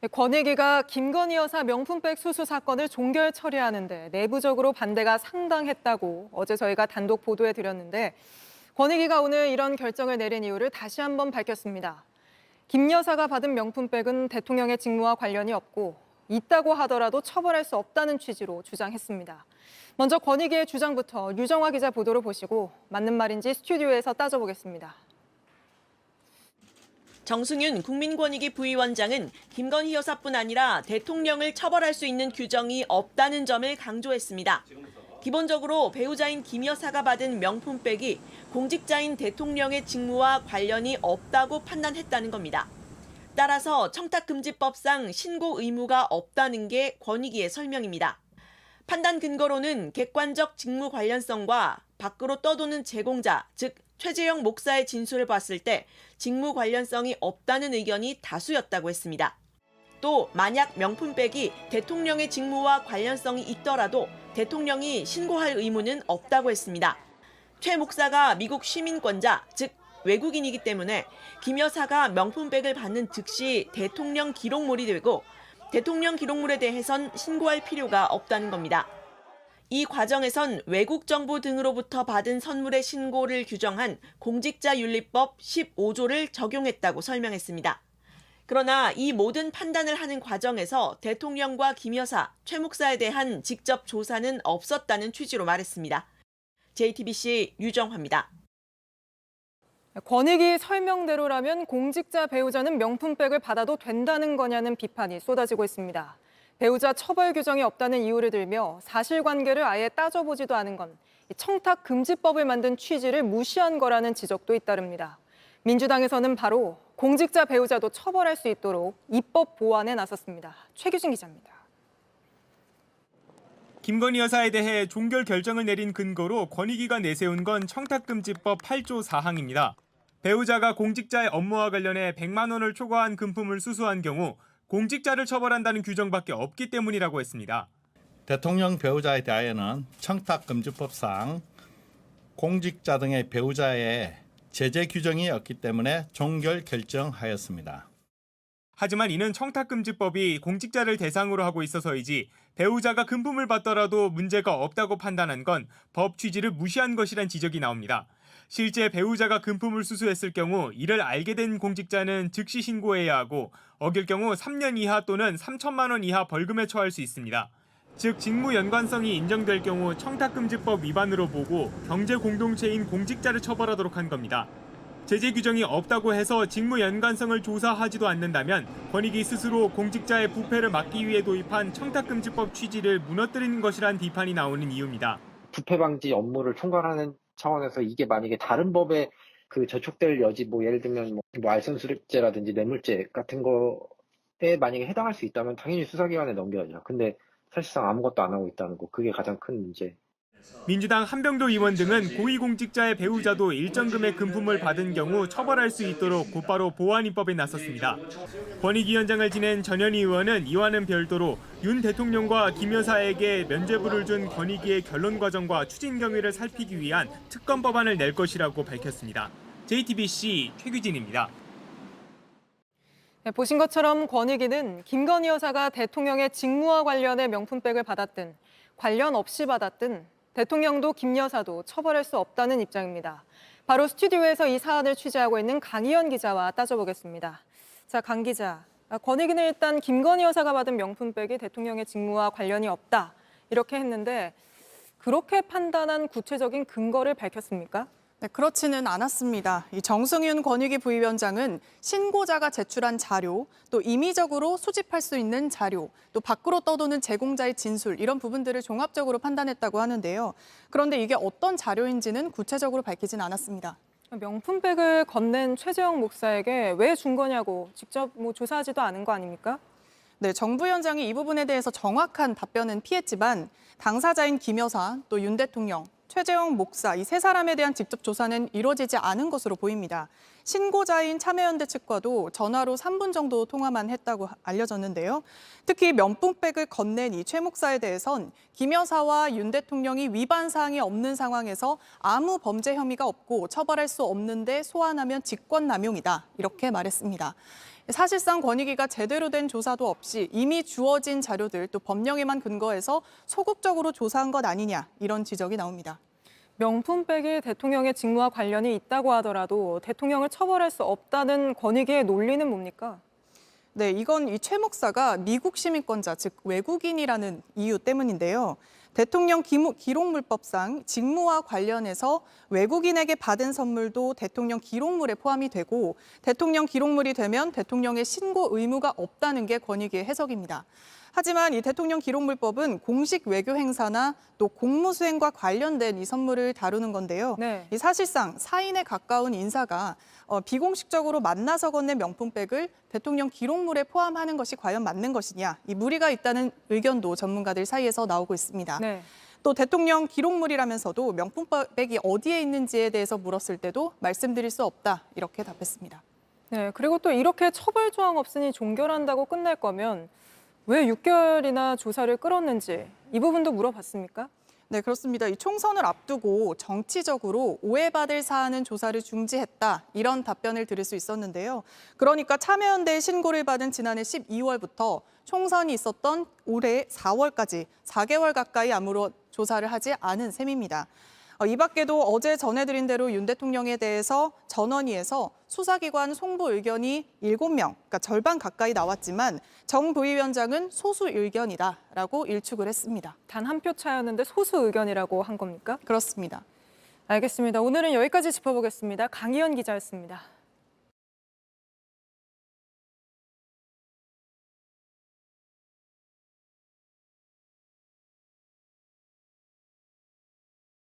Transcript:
권익위가 김건희 여사 명품백 수수 사건을 종결 처리하는데 내부적으로 반대가 상당했다고 어제 저희가 단독 보도해드렸는데 권익위가 오늘 이런 결정을 내린 이유를 다시 한번 밝혔습니다. 김 여사가 받은 명품백은 대통령의 직무와 관련이 없고 있다고 하더라도 처벌할 수 없다는 취지로 주장했습니다. 먼저 권익위의 주장부터 유정화 기자 보도를 보시고 맞는 말인지 스튜디오에서 따져보겠습니다. 정승윤 국민권익위 부위원장은 김건희 여사뿐 아니라 대통령을 처벌할 수 있는 규정이 없다는 점을 강조했습니다. 기본적으로 배우자인 김 여사가 받은 명품백이 공직자인 대통령의 직무와 관련이 없다고 판단했다는 겁니다. 따라서 청탁금지법상 신고 의무가 없다는 게 권익위의 설명입니다. 판단 근거로는 객관적 직무 관련성과 밖으로 떠도는 제공자, 즉 최재형 목사의 진술을 봤을 때 직무 관련성이 없다는 의견이 다수였다고 했습니다. 또 만약 명품백이 대통령의 직무와 관련성이 있더라도 대통령이 신고할 의무는 없다고 했습니다. 최 목사가 미국 시민권자, 즉 외국인이기 때문에 김 여사가 명품백을 받는 즉시 대통령 기록물이 되고 대통령 기록물에 대해선 신고할 필요가 없다는 겁니다. 이 과정에선 외국 정부 등으로부터 받은 선물의 신고를 규정한 공직자윤리법 15조를 적용했다고 설명했습니다. 그러나 이 모든 판단을 하는 과정에서 대통령과 김 여사, 최 목사에 대한 직접 조사는 없었다는 취지로 말했습니다. JTBC 유정화입니다. 권익위 설명대로라면 공직자 배우자는 명품백을 받아도 된다는 거냐는 비판이 쏟아지고 있습니다. 배우자 처벌 규정이 없다는 이유를 들며 사실관계를 아예 따져보지도 않은 건 청탁금지법을 만든 취지를 무시한 거라는 지적도 잇따릅니다. 민주당에서는 바로 공직자 배우자도 처벌할 수 있도록 입법 보완에 나섰습니다. 최규진 기자입니다. 김건희 여사에 대해 종결 결정을 내린 근거로 권익위가 내세운 건 청탁금지법 8조 4항입니다. 배우자가 공직자의 업무와 관련해 100만 원을 초과한 금품을 수수한 경우 공직자를 처벌한다는 규정밖에 없기 때문이라고 했습니다. 대통령 배우자에 대하여는 청탁금지법상 공직자 등의 배우자의 제재 규정이 없기 때문에 종결 결정하였습니다. 하지만 이는 청탁금지법이 공직자를 대상으로 하고 있어서이지 배우자가 금품을 받더라도 문제가 없다고 판단한 건 법 취지를 무시한 것이란 지적이 나옵니다. 실제 배우자가 금품을 수수했을 경우 이를 알게 된 공직자는 즉시 신고해야 하고 어길 경우 3년 이하 또는 3천만 원 이하 벌금에 처할 수 있습니다. 즉 직무 연관성이 인정될 경우 청탁금지법 위반으로 보고 경제공동체인 공직자를 처벌하도록 한 겁니다. 제재 규정이 없다고 해서 직무 연관성을 조사하지도 않는다면 권익위 스스로 공직자의 부패를 막기 위해 도입한 청탁금지법 취지를 무너뜨리는 것이란 비판이 나오는 이유입니다. 부패 방지 업무를 총괄하는 차원에서 이게 만약에 다른 법에 저촉될 여지, 예를 들면 알선수립죄라든지 뇌물죄 같은 거에 만약에 해당할 수 있다면 당연히 수사기관에 넘겨야죠. 근데 사실상 아무것도 안 하고 있다는 거, 그게 가장 큰 문제. 민주당 한병도 의원 등은 고위공직자의 배우자도 일정 금액 금품을 받은 경우 처벌할 수 있도록 곧바로 보완 입법에 나섰습니다. 권익위원장을 지낸 전현희 의원은 이와는 별도로 윤 대통령과 김 여사에게 면죄부를 준 권익위의 결론 과정과 추진 경위를 살피기 위한 특검 법안을 낼 것이라고 밝혔습니다. JTBC 최규진입니다. 보신 것처럼 권익위는 김건희 여사가 대통령의 직무와 관련해 명품백을 받았든 관련 없이 받았든 대통령도 김 여사도 처벌할 수 없다는 입장입니다. 바로 스튜디오에서 이 사안을 취재하고 있는 강희연 기자와 따져보겠습니다. 자, 강 기자, 권익위는 일단 김건희 여사가 받은 명품백이 대통령의 직무와 관련이 없다 이렇게 했는데 그렇게 판단한 구체적인 근거를 밝혔습니까? 네, 그렇지는 않았습니다. 이 정승윤 권익위 부위원장은 신고자가 제출한 자료, 또 임의적으로 수집할 수 있는 자료, 또 밖으로 떠도는 제공자의 진술 이런 부분들을 종합적으로 판단했다고 하는데요. 그런데 이게 어떤 자료인지는 구체적으로 밝히진 않았습니다. 명품백을 건넨 최재형 목사에게 왜 준 거냐고 직접 조사하지도 않은 거 아닙니까? 네, 정부 현장이 이 부분에 대해서 정확한 답변은 피했지만 당사자인 김 여사, 또 윤 대통령, 최재형 목사 이 세 사람에 대한 직접 조사는 이루어지지 않은 것으로 보입니다. 신고자인 참여연대 측과도 전화로 3분 정도 통화만 했다고 알려졌는데요. 특히 명품백을 건넨 이 최 목사에 대해선 김 여사와 윤 대통령이 위반 사항이 없는 상황에서 아무 범죄 혐의가 없고 처벌할 수 없는데 소환하면 직권남용이다 이렇게 말했습니다. 사실상 권익위가 제대로 된 조사도 없이 이미 주어진 자료들 또 법령에만 근거해서 소극적으로 조사한 것 아니냐 이런 지적이 나옵니다. 명품백이 대통령의 직무와 관련이 있다고 하더라도 대통령을 처벌할 수 없다는 권익위의 논리는 뭡니까? 네, 이건 이 최 목사가 미국 시민권자, 즉 외국인이라는 이유 때문인데요. 대통령 기록물법상 직무와 관련해서 외국인에게 받은 선물도 대통령 기록물에 포함이 되고 대통령 기록물이 되면 대통령의 신고 의무가 없다는 게 권익위의 해석입니다. 하지만 이 대통령 기록물법은 공식 외교 행사나 또 공무 수행과 관련된 이 선물을 다루는 건데요. 네. 이 사실상 사인에 가까운 인사가 비공식적으로 만나서 건넨 명품백을 대통령 기록물에 포함하는 것이 과연 맞는 것이냐, 이 무리가 있다는 의견도 전문가들 사이에서 나오고 있습니다. 네. 또 대통령 기록물이라면서도 명품백이 어디에 있는지에 대해서 물었을 때도 말씀드릴 수 없다, 이렇게 답했습니다. 네, 그리고 또 이렇게 처벌 조항 없으니 종결한다고 끝낼 거면 왜 6개월이나 조사를 끌었는지 이 부분도 물어봤습니까? 네, 그렇습니다. 이 총선을 앞두고 정치적으로 오해받을 사안은 조사를 중지했다, 이런 답변을 들을 수 있었는데요. 그러니까 참여연대의 신고를 받은 지난해 12월부터 총선이 있었던 올해 4월까지 4개월 가까이 아무런 조사를 하지 않은 셈입니다. 이 밖에도 어제 전해드린 대로 윤 대통령에 대해서 전원위에서 수사기관 송부 의견이 7명, 그러니까 절반 가까이 나왔지만 정 부위원장은 소수 의견이다라고 일축을 했습니다. 단 한 표 차였는데 소수 의견이라고 한 겁니까? 그렇습니다. 알겠습니다. 오늘은 여기까지 짚어보겠습니다. 강희연 기자였습니다.